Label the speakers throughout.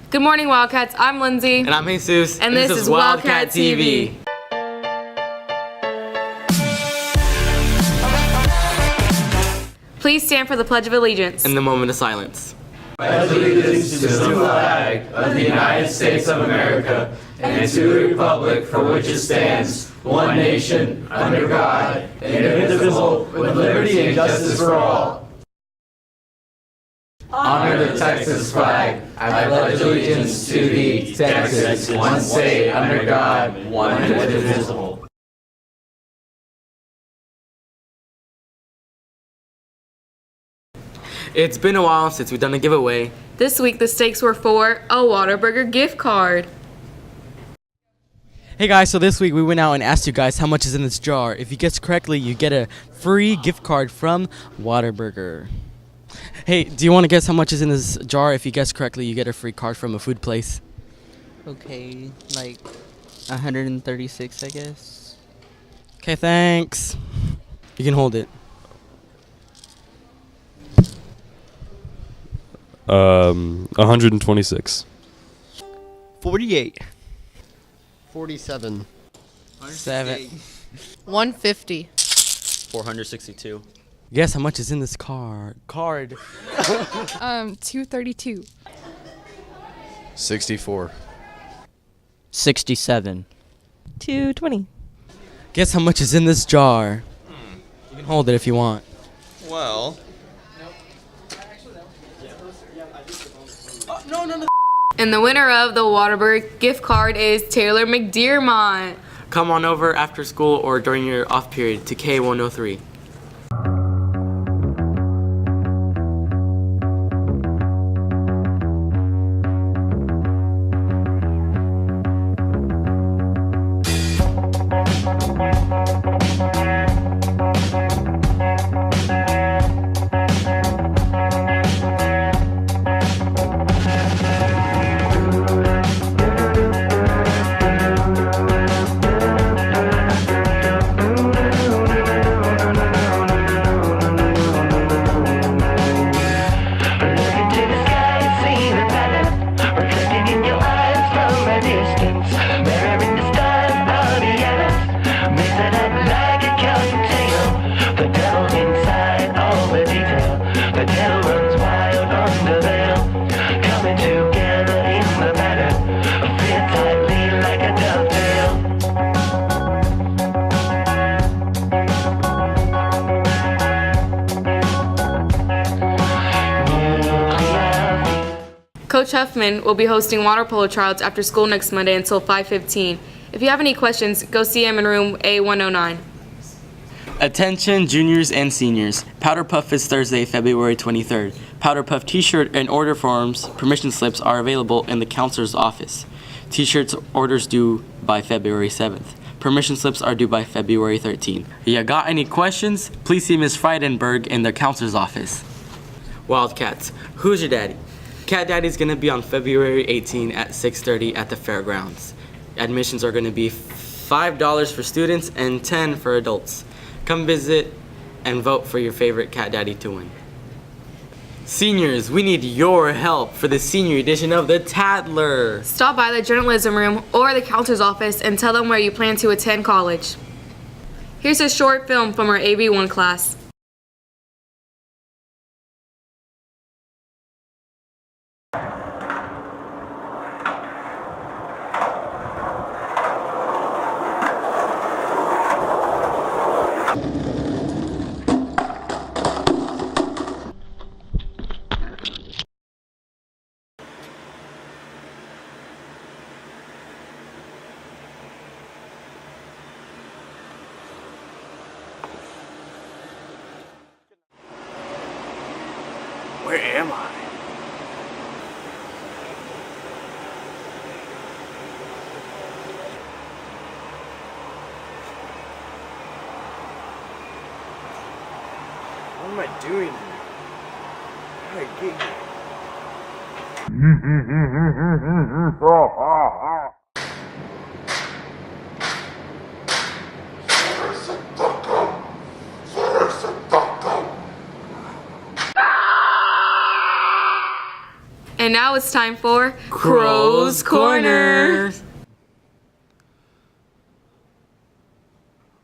Speaker 1: Good morning, Wildcats. I'm Lindsay.
Speaker 2: And I'm Jesus.
Speaker 1: And this is Wildcat TV. Please stand for the Pledge of Allegiance.
Speaker 2: In the moment of silence.
Speaker 3: Pledge allegiance to the flag of the United States of America and to the republic for which it stands, one nation, under God, indivisible, with liberty and justice for all. Honor the Texas flag. I pledge allegiance to thee, Texas, one state, under God, one indivisible.
Speaker 2: It's been a while since we've done a giveaway.
Speaker 1: This week, the stakes were for a Whataburger gift card.
Speaker 4: Hey guys, so this week we went out and asked you guys how much is in this jar. If you guess correctly, you get a free gift card from Whataburger. Hey, do you want to guess how much is in this jar? If you guess correctly, you get a free card from a food place.
Speaker 5: Okay, like 136, I guess.
Speaker 4: Okay, thanks. You can hold it.
Speaker 6: 126.
Speaker 5: 48.
Speaker 7: 47.
Speaker 4: 7.
Speaker 8: 150.
Speaker 9: 462.
Speaker 4: Guess how much is in this card?
Speaker 8: 232.
Speaker 7: 64.
Speaker 5: 67.
Speaker 8: 220.
Speaker 4: Guess how much is in this jar? You can hold it if you want.
Speaker 9: Well.
Speaker 1: And the winner of the Whataburger gift card is Taylor McDearmont.
Speaker 2: Come on over after school or during your off period to K103.
Speaker 1: Coach Huffman will be hosting water polo tryouts after school next Monday until 5:15. If you have any questions, go see him in room A109.
Speaker 2: Attention juniors and seniors. Powder Puff is Thursday, February 23rd. Powder Puff t-shirt and order forms, permission slips are available in the counselor's office. T-shirts orders due by February 7th. Permission slips are due by February 13th. You got any questions? Please see Ms. Freidenberg in the counselor's office. Wildcats, who's your daddy? Cat Daddy's going to be on February 18 at 6:30 at the fairgrounds. Admissions are going to be $5 for students and $10 for adults. Come visit and vote for your favorite Cat Daddy to win. Seniors, we need your help for the senior edition of The Tattler.
Speaker 1: Stop by the journalism room or the counselor's office and tell them where you plan to attend college. Here's a short film from our AB1 class.
Speaker 2: Where am I? What am I doing here? How did I get here?
Speaker 1: And now Now it's time for Crow's Corner.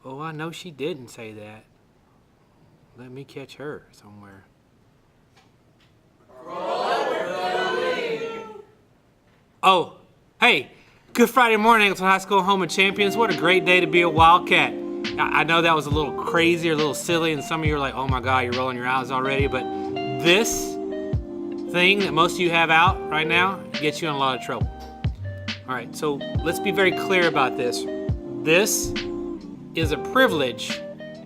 Speaker 6: Oh, I know she didn't say that. Let me catch her somewhere. Oh, hey, good Friday morning, Angleton High School home of champions. What a great day to be a Wildcat. I know that was a little crazy or a little silly, and some of you are like, oh my God, you're rolling your eyes already, but this thing that most of you have out right now gets you in a lot of trouble. All right, so let's be very clear about this. This is a privilege,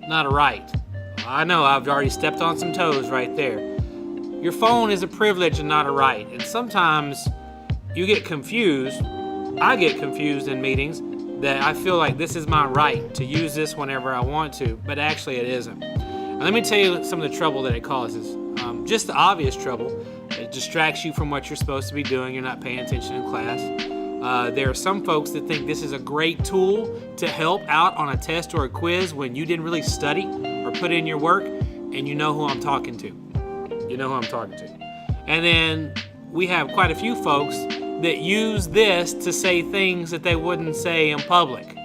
Speaker 6: not a right. I know I've already stepped on some toes right there. Your phone is a privilege and not a right, and sometimes you get confused. I get confused in meetings that I feel like this is my right to use this whenever I want to, but actually it isn't. Now, let me tell you some of the trouble that it causes. Just the obvious trouble. It distracts you from what you're supposed to be doing. You're not paying attention in class. There are some folks that think this is a great tool to help out on a test or a quiz when you didn't really study or put in your work, and you know who I'm talking to. You know who I'm talking to. And then we have quite a few folks that use this to say things that they wouldn't say in public.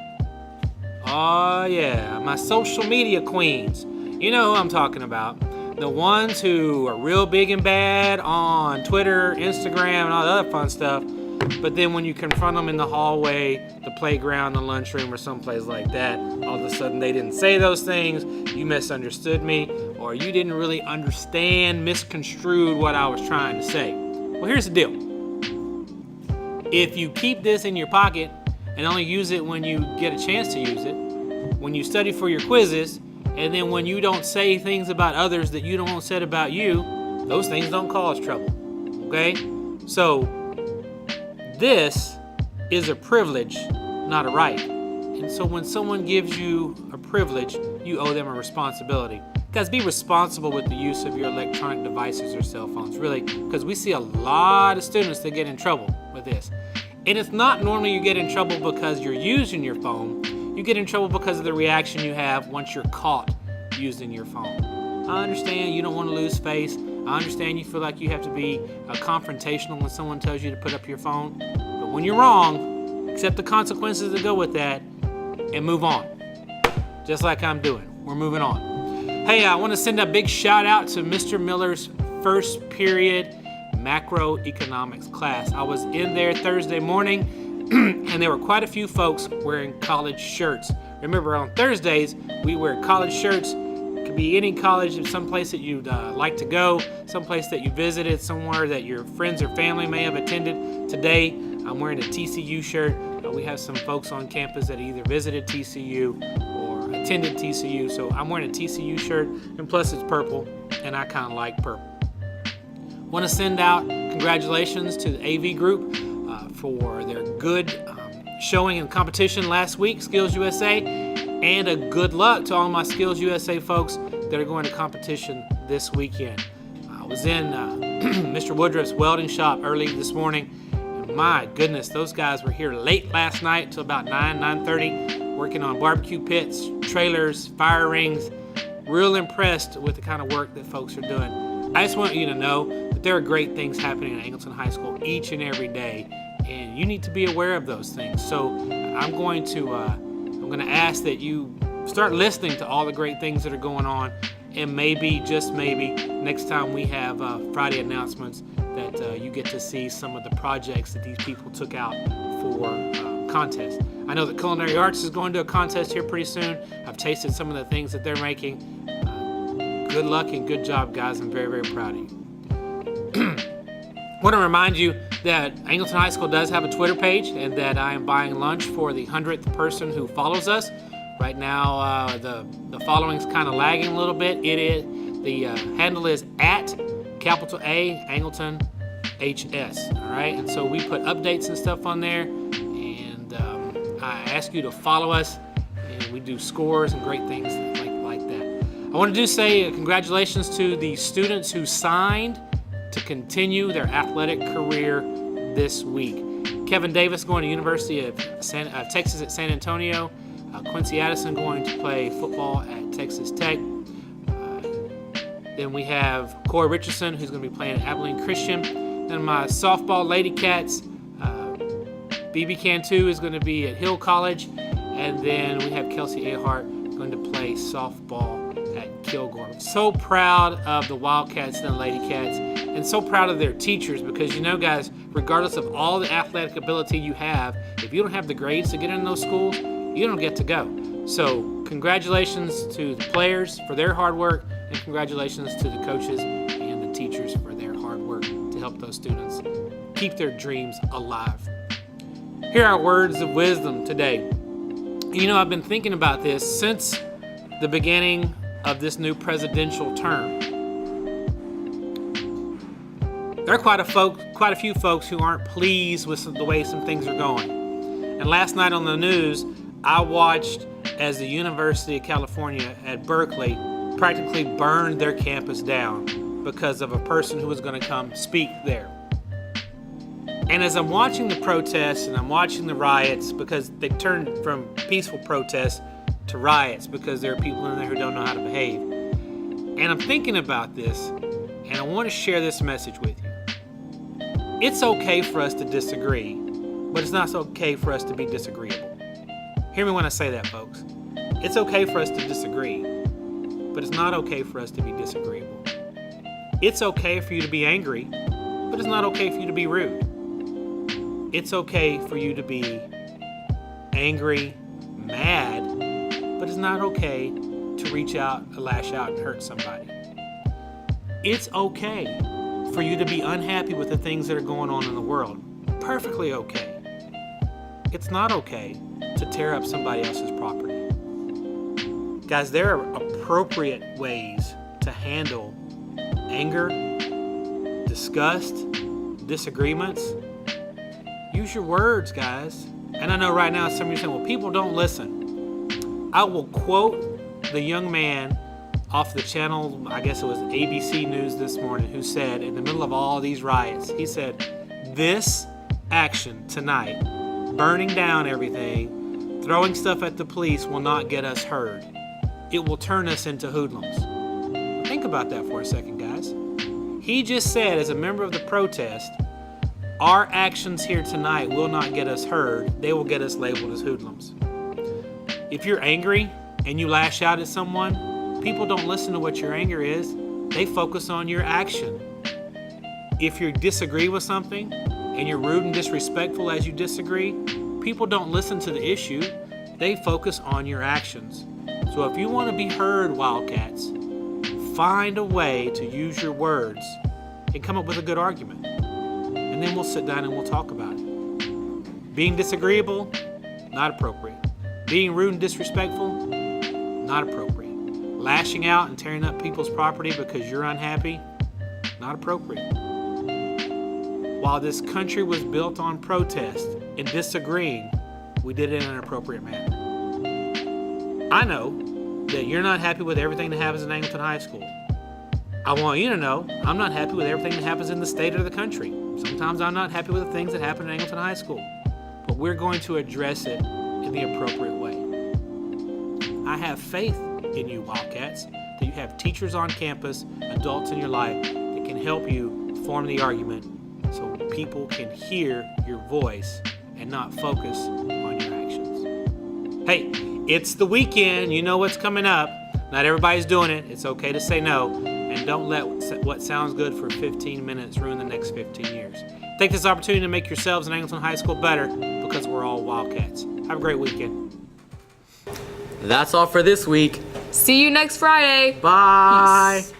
Speaker 6: Oh yeah, my social media queens. You know who I'm talking about. The ones who are real big and bad on Twitter, Instagram, and all the other fun stuff. But then when you confront them in the hallway, the playground, the lunchroom, or someplace like that, all of a sudden they didn't say those things, you misunderstood me, or you didn't really understand, misconstrued what I was trying to say. Well, here's the deal. If you keep this in your pocket and only use it when you get a chance to use it, when you study for your quizzes, and then when you don't say things about others that you don't want said about you, those things don't cause trouble, okay? So this is a privilege, not a right. And so when someone gives you a privilege, you owe them a responsibility. Guys, be responsible with the use of your electronic devices or cell phones, really, because we see a lot of students that get in trouble with this. And it's not normally you get in trouble because you're using your phone. You get in trouble because of the reaction you have once you're caught using your phone. I understand you don't want to lose face. I understand you feel like you have to be confrontational when someone tells you to put up your phone. But when you're wrong, accept the consequences that go with that and move on. Just like I'm doing. We're moving on. Hey, I want to send a big shout out to Mr. Miller's first period macroeconomics class. I was in there Thursday morning and there were quite a few folks wearing college shirts. Remember, on Thursdays, we wear college shirts. It could be any college, someplace that you'd like to go, someplace that you visited, somewhere that your friends or family may have attended. Today, I'm wearing a TCU shirt. We have some folks on campus that either visited TCU or attended TCU, so I'm wearing a TCU shirt, and plus it's purple, and I kind of like purple. Want to send out congratulations to the AV group for their good showing in competition last week, Skills USA, and a good luck to all my Skills USA folks that are going to competition this weekend. I was in Mr. Woodruff's welding shop early this morning, and my goodness, those guys were here late last night till about 9:30, working on barbecue pits, trailers, fire rings. Real impressed with the kind of work that folks are doing. I just want you to know that there are great things happening at Angleton High School each and every day, and you need to be aware of those things. So I'm going to ask that you start listening to all the great things that are going on, and maybe, just maybe, next time we have Friday announcements that you get to see some of the projects that these people took out for contests. I know that Culinary Arts is going to a contest here pretty soon. I've tasted some of the things that they're making. Good luck and good job, guys. I'm very, very proud of you. I want to remind you that Angleton High School does have a Twitter page, and that I am buying lunch for the 100th person who follows us. Right now, the following's kind of lagging a little bit. The handle is at capital A Angleton HS. All right, and so we put updates and stuff on there, and I ask you to follow us, and we do scores and great things like that. I want to say congratulations to the students who signed to continue their athletic career this week. Kevin Davis going to University of Texas at San Antonio. Quincy Addison going to play football at Texas Tech. Then we have Corey Richardson, who's going to be playing at Abilene Christian. Then my softball Lady Cats, BB Cantu is going to be at Hill College. And then we have Kelsey Ahart going to play softball at Kilgore. So proud of the Wildcats and the Lady Cats, and so proud of their teachers, because you know, guys, regardless of all the athletic ability you have, if you don't have the grades to get in those schools, you don't get to go. So congratulations to the players for their hard work, and congratulations to the coaches and the teachers for their hard work to help those students keep their dreams alive. Here are words of wisdom today. You know, I've been thinking about this since the beginning of this new presidential term. There are quite a few folks who aren't pleased with the way some things are going. And last night on the news, I watched as the University of California at Berkeley practically burned their campus down because of a person who was going to come speak there. And as I'm watching the protests and I'm watching the riots, because they turned from peaceful protests to riots because there are people in there who don't know how to behave. And I'm thinking about this, and I want to share this message with you. It's okay for us to disagree, but it's not okay for us to be disagreeable. Hear me when I say that, folks. It's okay for us to disagree, but it's not okay for us to be disagreeable. It's okay for you to be angry, but it's not okay for you to be rude. It's okay for you to be angry, mad, but it's not okay to reach out, lash out, and hurt somebody. It's okay for you to be unhappy with the things that are going on in the world. Perfectly okay. It's not okay to tear up somebody else's property. Guys, there are appropriate ways to handle anger, disgust, disagreements. Use your words, guys. And I know right now some of you are saying, well, people don't listen. I will quote the young man off the channel, I guess it was ABC News this morning, who said, in the middle of all these riots, he said, this action tonight, burning down everything, throwing stuff at the police, will not get us heard. It will turn us into hoodlums. Think about that for a second, guys. He just said, as a member of the protest, our actions here tonight will not get us heard. They will get us labeled as hoodlums. If you're angry and you lash out at someone, people don't listen to what your anger is. They focus on your action. If you disagree with something and you're rude and disrespectful as you disagree, people don't listen to the issue. They focus on your actions. So if you want to be heard, Wildcats, find a way to use your words and come up with a good argument. And then we'll sit down and we'll talk about it. Being disagreeable, not appropriate. Being rude and disrespectful, not appropriate. Lashing out and tearing up people's property because you're unhappy, not appropriate. While this country was built on protest and disagreeing, we did it in an appropriate manner. I know that you're not happy with everything that happens in Angleton High School. I want you to know I'm not happy with everything that happens in the state or the country. Sometimes I'm not happy with the things that happen in Angleton High School. But we're going to address it in the appropriate way. I have faith in you, Wildcats, that you have teachers on campus, adults in your life that can help you form the argument so people can hear your voice and not focus on your actions. Hey, it's the weekend. You know what's coming up. Not everybody's doing it. It's okay to say no. And don't let what sounds good for 15 minutes ruin the next 15 years. Take this opportunity to make yourselves and Angleton High School better, because we're all Wildcats. Have a great weekend.
Speaker 2: That's all for this week.
Speaker 1: See you next Friday.
Speaker 2: Bye.
Speaker 1: Peace.